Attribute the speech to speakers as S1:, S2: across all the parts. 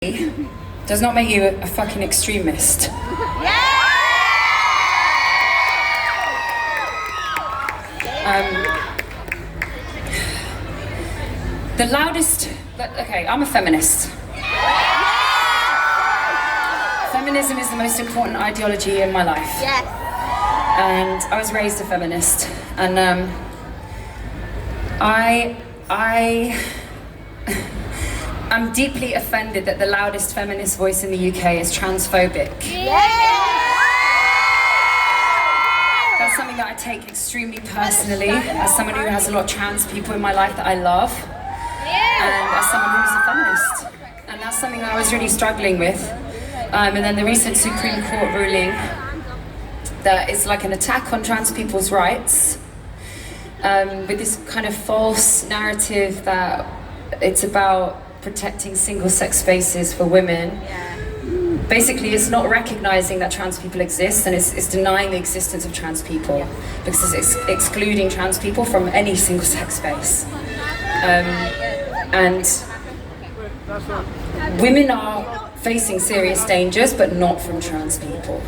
S1: does not make you a fucking extremist. The loudest, okay, I'm a feminist. Feminism is the most important ideology in my life.
S2: Yes.
S1: And I was raised a feminist. And I'm deeply offended that the loudest feminist voice in the UK is transphobic. That's something that I take extremely personally as someone who has a lot of trans people in my life that I love, and as someone who's a feminist. And that's something that I was really struggling with. And then the recent Supreme Court ruling that is like an attack on trans people's rights, with this kind of false narrative that it's about protecting single-sex spaces for women. Basically, it's not recognizing that trans people exist, and it's denying the existence of trans people, because it's excluding trans people from any single-sex space. And women are facing serious dangers, but not from trans people.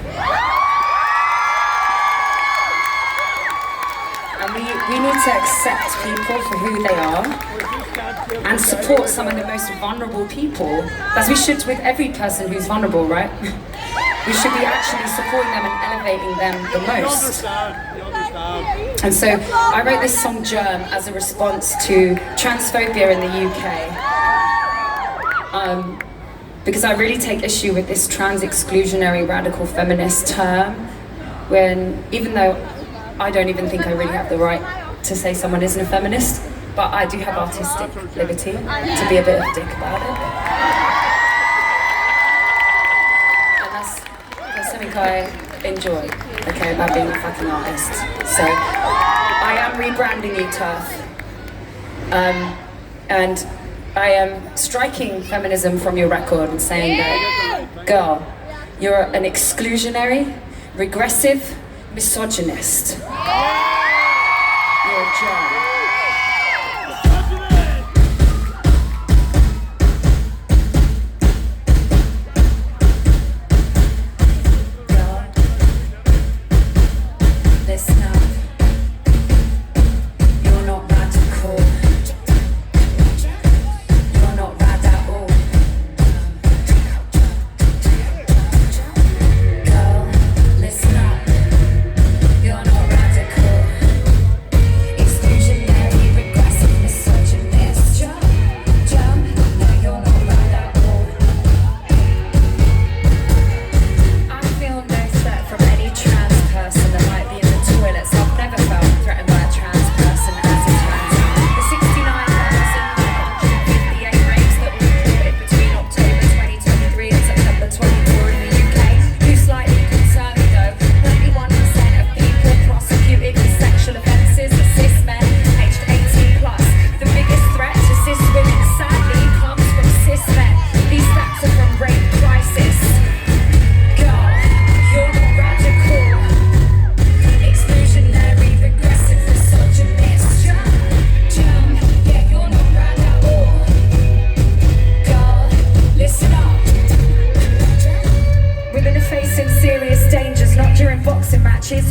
S1: And we need to accept people for who they are and support some of the most vulnerable people, as we should with every person who's vulnerable, right? We should be actually supporting them and elevating them the most. And so I wrote this song Germ as a response to transphobia in the UK. Because I really take issue with this trans exclusionary radical feminist term, when even though I don't even think I really have the right to say someone isn't a feminist, but I do have artistic liberty to be a bit of a dick about it. And that's something I enjoy, okay, about being a fucking artist. So I am rebranding you, TERF. And I am striking feminism from your record and saying that, girl, you're an exclusionary, regressive, misogynist. You're a germ.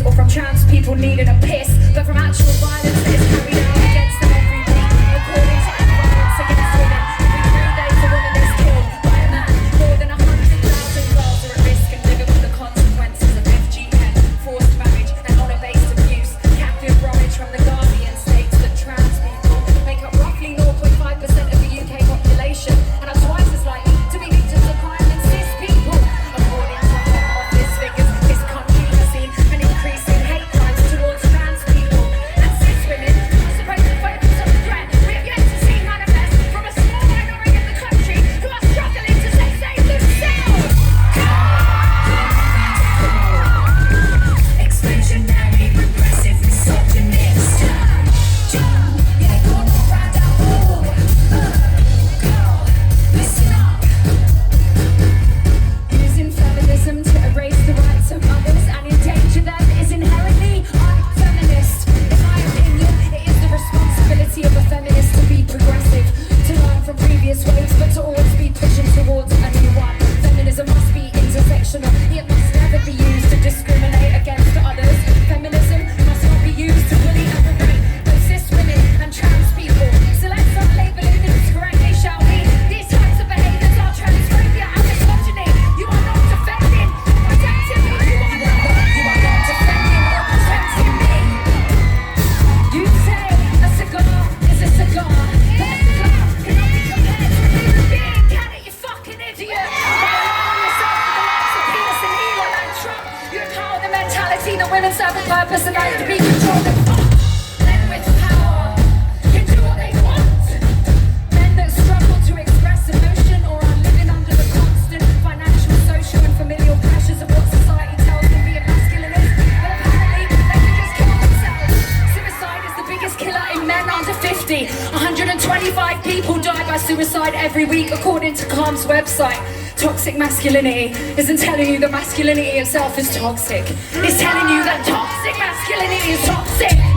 S1: Or from trans people needing a piss, but from actual violence that is carried out against them every week. According to violence against women, every 3 days a woman is killed by a man. More than 100,000 girls are at risk and living with the consequences of FGM, forced marriage and honour-based abuse. Captive bromage from the Guardian states that trans people make up roughly 0.5% of the UK population and are twice as likely to be victims of crime than cis people. According to Home Office figures, this country has seen an increase in hate crimes towards trans serve a purpose, and that is to be controlled. Men with power can do what they want. Men that struggle to express emotion or are living under the constant financial, social and familial pressures of what society tells them being masculine is. But apparently they can just kill themselves. Suicide is the biggest killer in men under 50. 125 people die by suicide every week according to Calm's website. Toxic masculinity isn't telling you that masculinity itself is toxic. It's telling you that toxic masculinity is toxic.